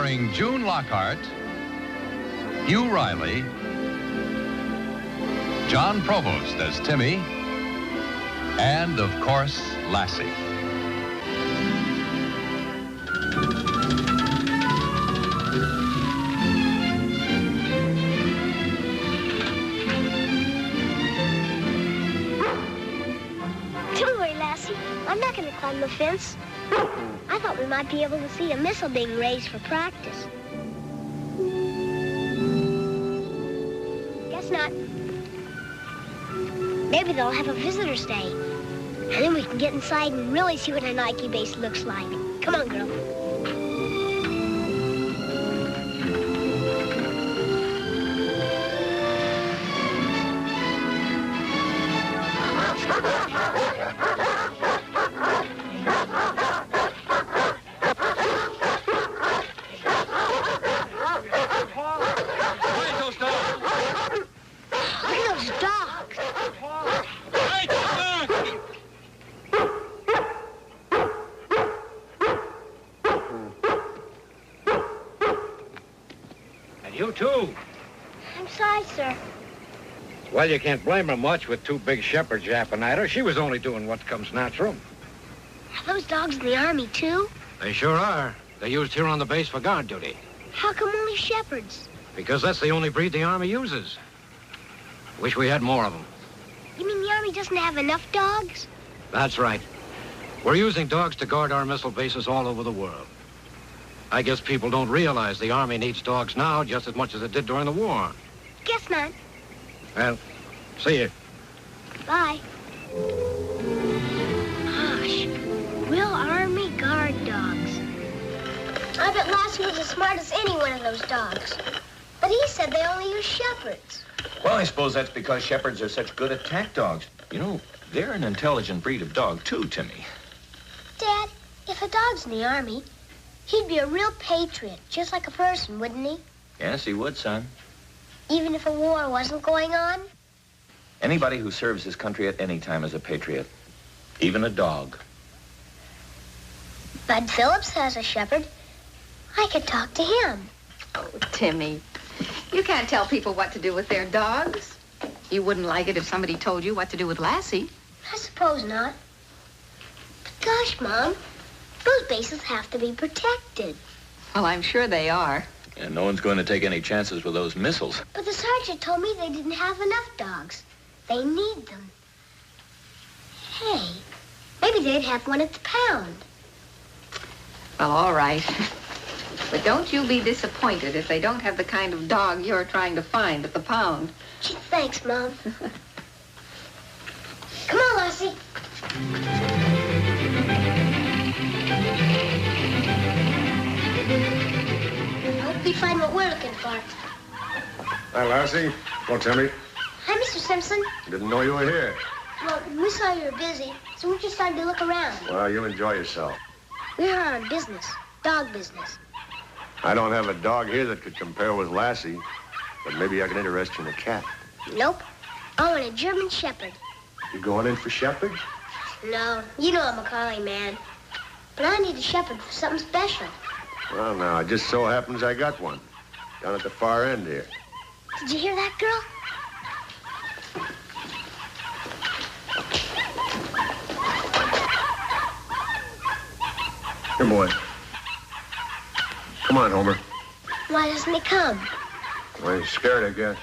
Starring June Lockhart, Hugh Riley, John Provost as Timmy, and, of course, Lassie. Don't worry, Lassie. I'm not going to climb the fence. I thought we might be able to see a missile being raised for practice. Guess not. Maybe they'll have a visitor's day. And then we can get inside and really see what a Nike base looks like. Come on, girl. You too. I'm sorry, sir. Well, you can't blame her much with two big shepherds yapping at her. She was only doing what comes natural. Are those dogs in the Army, too? They sure are. They're used here on the base for guard duty. How come only shepherds? Because that's the only breed the Army uses. Wish we had more of them. You mean the Army doesn't have enough dogs? That's right. We're using dogs to guard our missile bases all over the world. I guess people don't realize the Army needs dogs now just as much as it did during the war. Guess not. Well, see you. Bye. Gosh, real Army guard dogs. I bet Lassie was as smart as any one of those dogs. But he said they only use shepherds. Well, I suppose that's because shepherds are such good attack dogs. You know, they're an intelligent breed of dog, too, Timmy. Dad, if a dog's in the Army, he'd be a real patriot, just like a person, wouldn't he? Yes, he would, son. Even if a war wasn't going on? Anybody who serves his country at any time is a patriot. Even a dog. Bud Phillips has a shepherd. I could talk to him. Oh, Timmy, you can't tell people what to do with their dogs. You wouldn't like it if somebody told you what to do with Lassie. I suppose not. But gosh, Mom, those bases have to be protected. Well, I'm sure they are. And no one's going to take any chances with those missiles. But the sergeant told me they didn't have enough dogs. They need them. Hey, maybe they'd have one at the pound. Well, all right. But don't you be disappointed if they don't have the kind of dog you're trying to find at the pound. Gee, thanks, Mom. Come on, Lassie. We find what we're looking for. Hi, Lassie. Well, Timmy. Hi, Mr. Simpson. Didn't know you were here. Well, we saw you were busy, so we just started to look around. Well, you enjoy yourself. We're on business, dog business. I don't have a dog here that could compare with Lassie, but maybe I can interest you in a cat. Nope. I want a German Shepherd. You going in for shepherd? No, you know I'm a collie man. But I need a shepherd for something special. Well, now, it just so happens I got one. Down at the far end here. Did you hear that, girl? Here, boy. Come on, Homer. Why doesn't he come? Well, he's scared, I guess.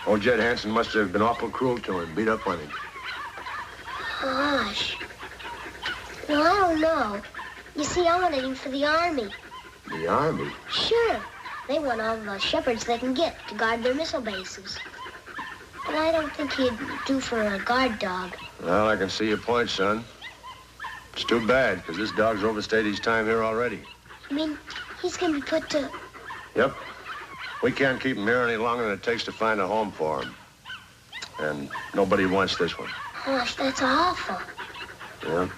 Old Jed Hansen must have been awful cruel to him, beat up on him. Gosh. Well, I don't know. You see, I wanted him for the Army. The Army? Sure. They want all the shepherds they can get to guard their missile bases. But I don't think he'd do for a guard dog. Well, I can see your point, son. It's too bad, because this dog's overstayed his time here already. I mean, he's going to be put to... Yep. We can't keep him here any longer than it takes to find a home for him. And nobody wants this one. Gosh, that's awful. Yeah.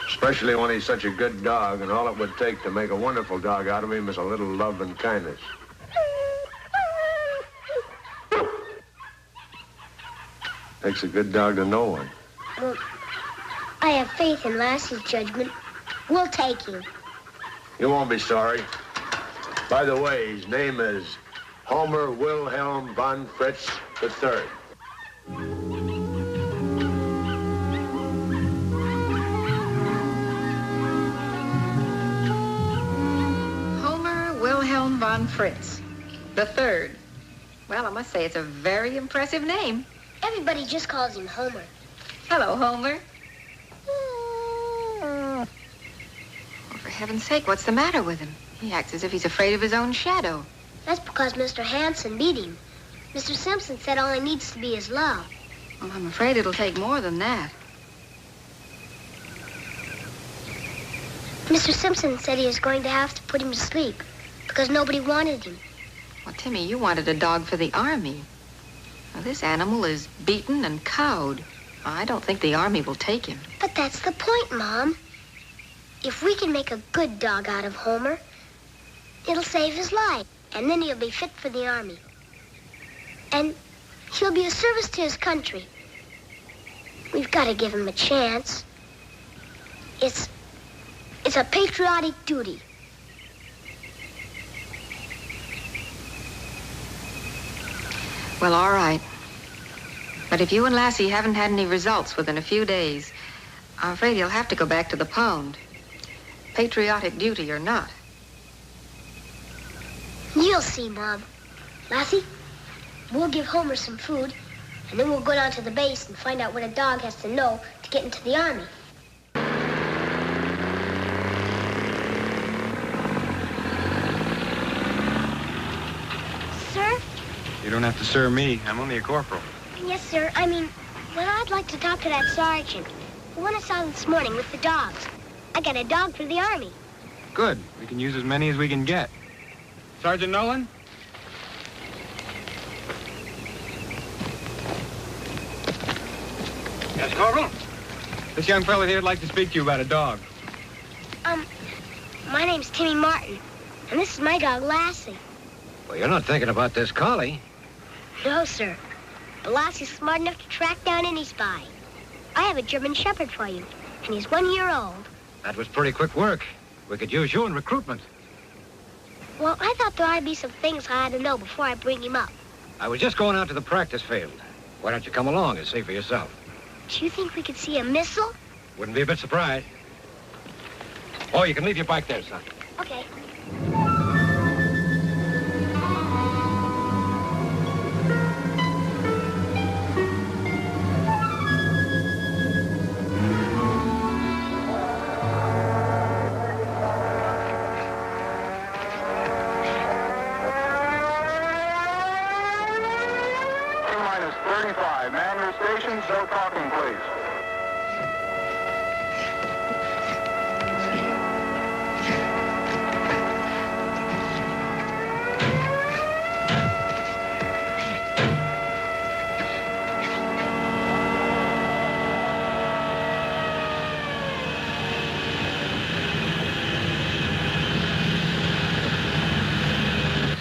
Especially when he's such a good dog, and all it would take to make a wonderful dog out of him is a little love and kindness. Takes a good dog to know one. Well, I have faith in Lassie's judgment. We'll take him. You won't be sorry. By the way, his name is Homer Wilhelm von Fritz III. Homer Wilhelm von Fritz III. Well, I must say it's a very impressive name. Everybody just calls him Homer. Hello, Homer. Oh, for heaven's sake, what's the matter with him? He acts as if he's afraid of his own shadow. That's because Mr. Hanson beat him. Mr. Simpson said all he needs to be is love. Well, I'm afraid it'll take more than that. Mr. Simpson said he was going to have to put him to sleep because nobody wanted him. Well, Timmy, you wanted a dog for the Army. Now, this animal is beaten and cowed. I don't think the Army will take him. But that's the point, Mom. If we can make a good dog out of Homer, it'll save his life, and then he'll be fit for the Army. And he'll be a service to his country. We've got to give him a chance. It's a patriotic duty. Well, all right. But if you and Lassie haven't had any results within a few days, I'm afraid you'll have to go back to the pound. Patriotic duty or not. You'll see, Mom. Lassie, we'll give Homer some food, and then we'll go down to the base and find out what a dog has to know to get into the Army. Sir? You don't have to serve me. I'm only a corporal. Yes, sir. I'd like to talk to that sergeant. The one I saw this morning with the dogs. I got a dog for the Army. Good. We can use as many as we can get. Sergeant Nolan? Yes, Corporal? This young fellow here would like to speak to you about a dog. My name's Timmy Martin, and this is my dog, Lassie. Well, you're not thinking about this collie. No, sir. But Lassie's smart enough to track down any spy. I have a German Shepherd for you, and he's 1 year old. That was pretty quick work. We could use you in recruitment. Well, I thought there ought to be some things I had to know before I bring him up. I was just going out to the practice field. Why don't you come along and see for yourself? Do you think we could see a missile? Wouldn't be a bit surprised. Oh, you can leave your bike there, son. Okay. T-minus 35. Man your stations. No talking, please.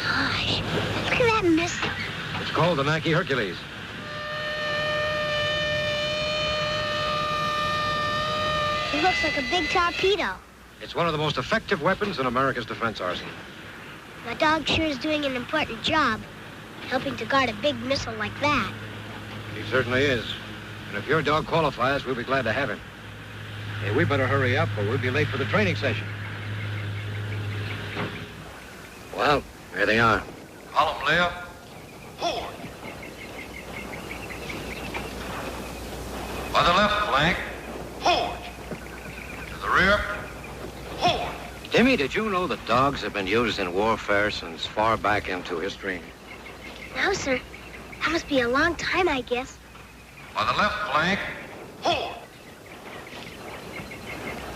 Gosh, look at that missile. It's called the Nike Hercules. It looks like a big torpedo. It's one of the most effective weapons in America's defense arsenal. My dog sure is doing an important job, helping to guard a big missile like that. He certainly is. And if your dog qualifies, we'll be glad to have him. Hey, we better hurry up or we'll be late for the training session. Well, here they are. Column left. Forward. By the left flank. Forward. To the rear. Forward. Timmy, did you know that dogs have been used in warfare since far back into history? No, sir. That must be a long time, I guess. By the left flank. Forward.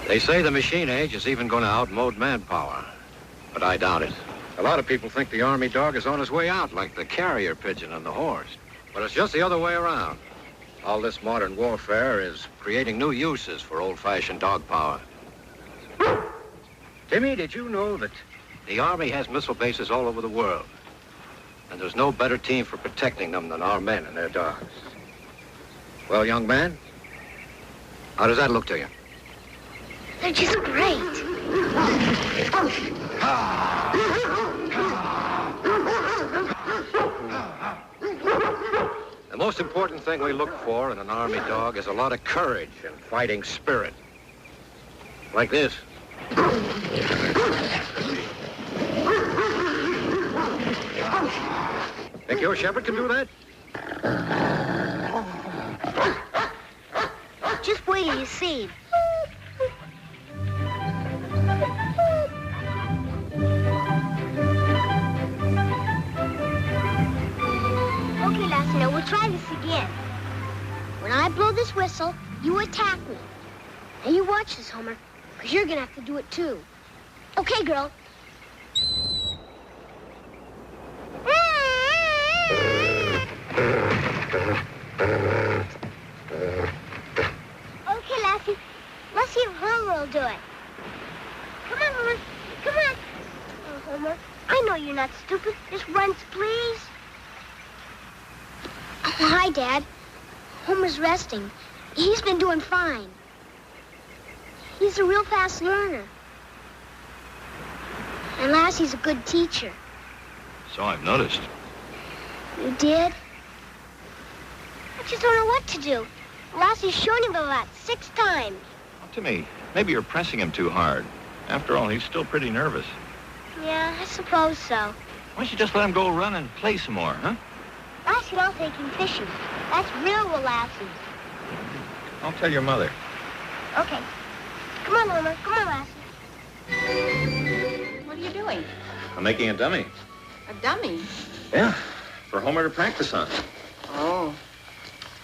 They say the machine age is even going to outmode manpower, but I doubt it. A lot of people think the Army dog is on his way out, like the carrier pigeon and the horse. But it's just the other way around. All this modern warfare is creating new uses for old-fashioned dog power. Timmy, did you know that the Army has missile bases all over the world? And there's no better team for protecting them than our men and their dogs. Well, young man, how does that look to you? They're just great. most important thing we look for in an Army dog is a lot of courage and fighting spirit. Like this. Think your shepherd can do that? Just wait till you see. Okay, Lassie, now we'll try this again. When I blow this whistle, you attack me. Now you watch this, Homer, because you're gonna have to do it too. Okay, girl. Okay, Lassie. Let's see if Homer will do it. Come on, Homer. Come on. Oh, Homer, I know you're not stupid. Just run, please. Oh, hi, Dad. Homer's resting. He's been doing fine. He's a real fast learner. And Lassie's a good teacher. So I've noticed. You did? I just don't know what to do. Lassie's shown him a lot, 6 times. Timmy, maybe you're pressing him too hard. After all, he's still pretty nervous. Yeah, I suppose so. Why don't you just let him go run and play some more, huh? Lassie and I'll take him fishing. That's real with Lassie. I'll tell your mother. Okay. Come on, Homer. Come on, Lassie. What are you doing? I'm making a dummy. A dummy? Yeah, for Homer to practice on. Oh.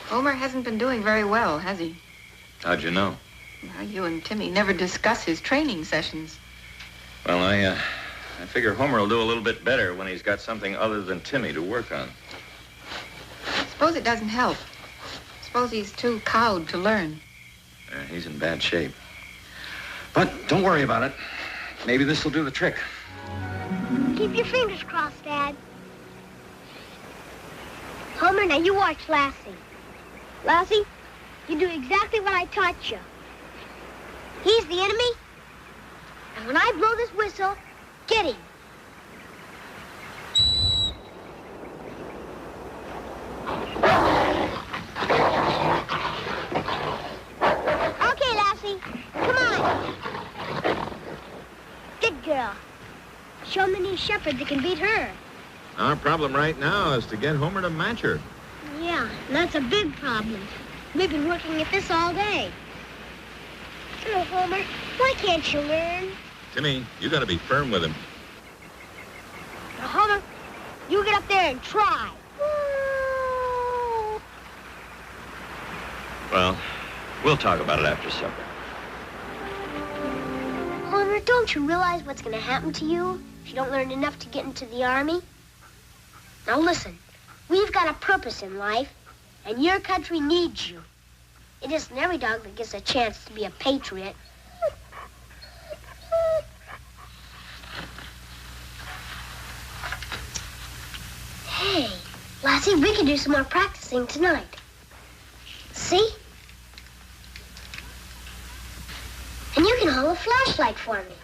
Homer hasn't been doing very well, has he? How'd you know? Well, you and Timmy never discuss his training sessions. Well, I figure Homer will do a little bit better when he's got something other than Timmy to work on. Suppose it doesn't help. Suppose he's too cowed to learn. He's in bad shape. But don't worry about it. Maybe this will do the trick. Keep your fingers crossed, Dad. Homer, now you watch Lassie. Lassie, you do exactly what I taught you. He's the enemy, and when I blow this whistle, get him. Okay, Lassie, come on. Good girl. Show him the new shepherd that can beat her. Our problem right now is to get Homer to match her. Yeah, and that's a big problem. We've been working at this all day. Hello, Homer. Why can't you learn? Timmy, you gotta be firm with him. Now, Homer, you get up there and try. Well, we'll talk about it after supper. Homer, don't you realize what's going to happen to you if you don't learn enough to get into the Army? Now listen, we've got a purpose in life, and your country needs you. It isn't every dog that gets a chance to be a patriot. Hey, Lassie, we can do some more practicing tonight. See? And you can hold a flashlight for me.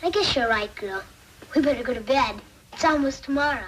I guess you're right, girl. We better go to bed. It's almost tomorrow.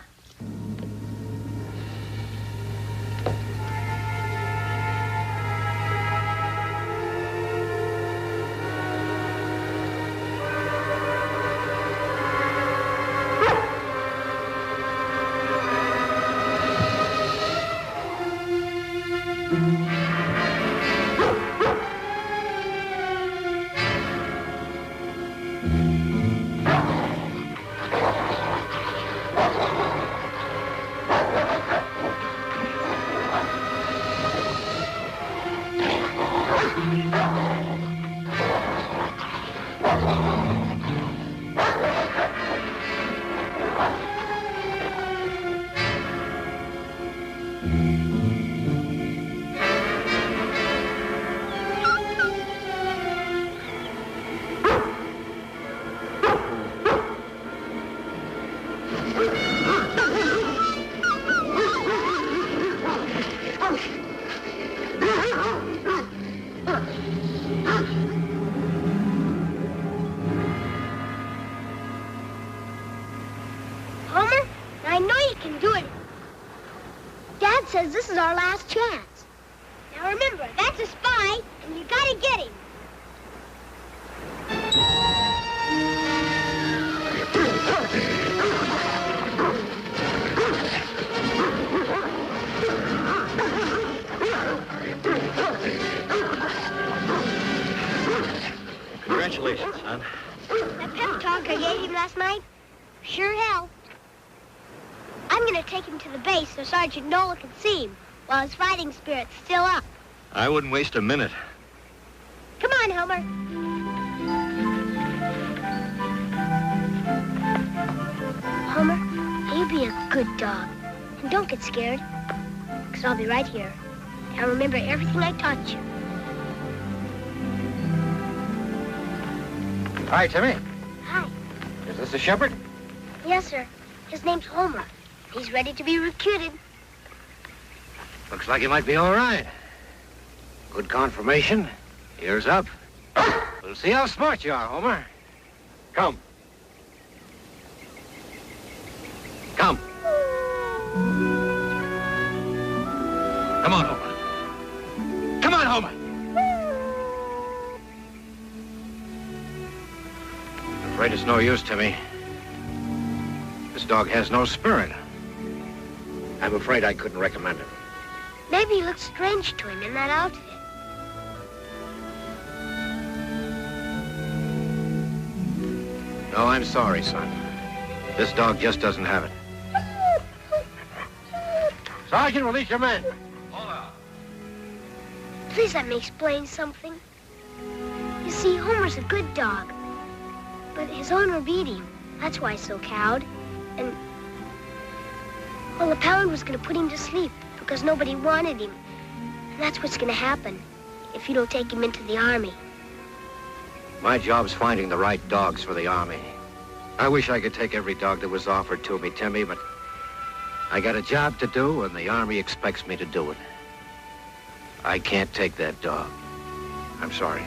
says this is our last chance. Now remember, that's a spy, and you gotta get him. Congratulations, son. That pep talk I gave him last night sure helped. I'm gonna take him to the base so Sergeant Nola can see him while his fighting spirit's still up. I wouldn't waste a minute. Come on, Homer. Homer, you be a good dog. And don't get scared, because I'll be right here. Now remember everything I taught you. Hi, Timmy. Hi. Is this a shepherd? Yes, sir. His name's Homer. He's ready to be recruited. Looks like he might be all right. Good confirmation. Ears up. We'll see how smart you are, Homer. Come. Come. Come on, Homer. Come on, Homer. I'm afraid it's no use, Timmy. This dog has no spirit. I'm afraid I couldn't recommend him. Maybe he looks strange to him in that outfit. No, I'm sorry, son. This dog just doesn't have it. Sergeant, release your men. Please let me explain something. You see, Homer's a good dog, but his owner beat him. That's why he's so cowed. And, well, the pound was going to put him to sleep because nobody wanted him. And that's what's going to happen if you don't take him into the Army. My job's finding the right dogs for the Army. I wish I could take every dog that was offered to me, Timmy, but I got a job to do, and the Army expects me to do it. I can't take that dog. I'm sorry.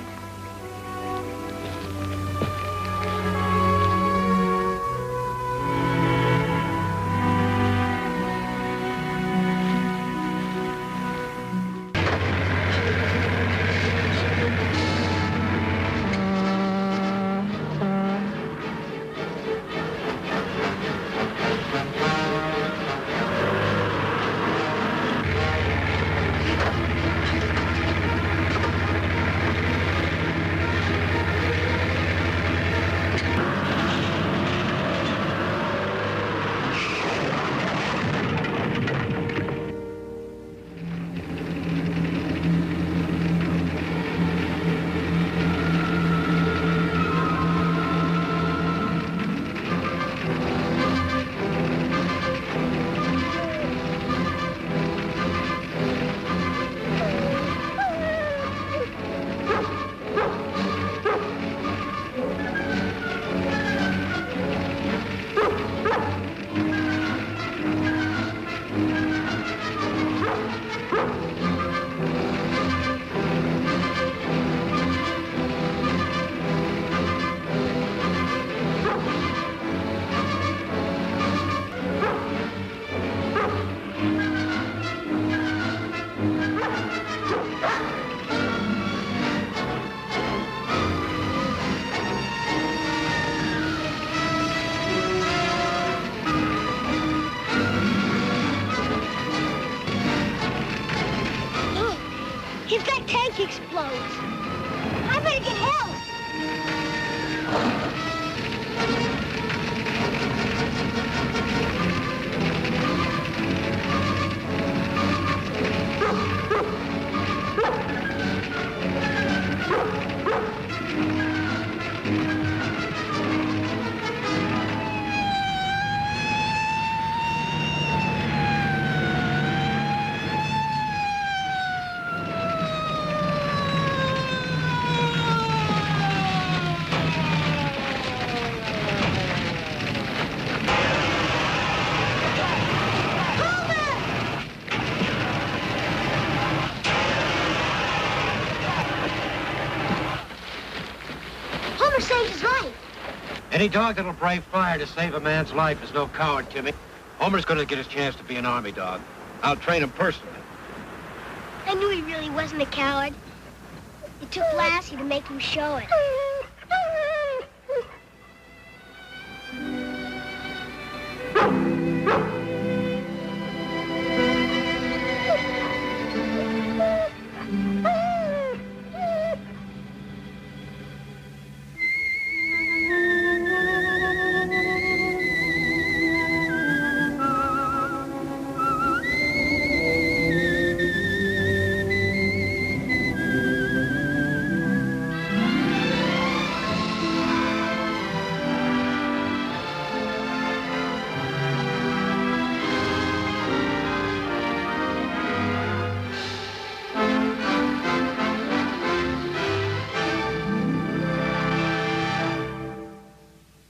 If that tank explodes, I better get help. Any dog that'll brave fire to save a man's life is no coward, Timmy. Homer's gonna get his chance to be an Army dog. I'll train him personally. I knew he really wasn't a coward. It took Lassie to make him show it.